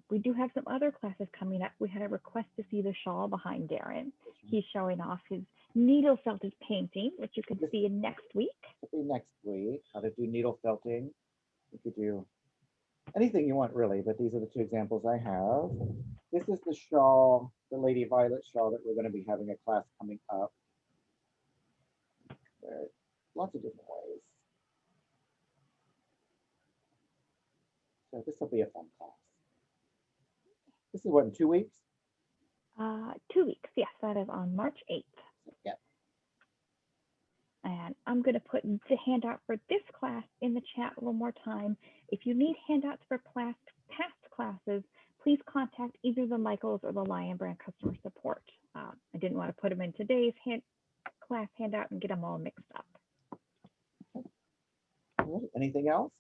We do have some other classes coming up. We had a request to see the shawl behind Darren. He's showing off his needle felted painting, which you can see in next week. Next week, how to do needle felting. You could do anything you want really, but these are the two examples I have. This is the shawl, the Lady Violet shawl that we're going to be having a class coming up. There, lots of different ways. So this will be a fun class. This is what, in 2 weeks? 2 weeks, yes, that is on March 8th. Yep. And I'm going to put the handout for this class in the chat one more time. If you need handouts for past classes, please contact either the Michaels or the Lion Brand customer support. I didn't want to put them in today's class handout and get them all mixed up. All right. Anything else?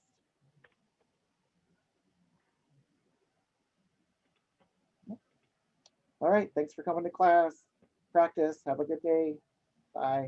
All right, thanks for coming to class. Practice. Have a good day. Bye.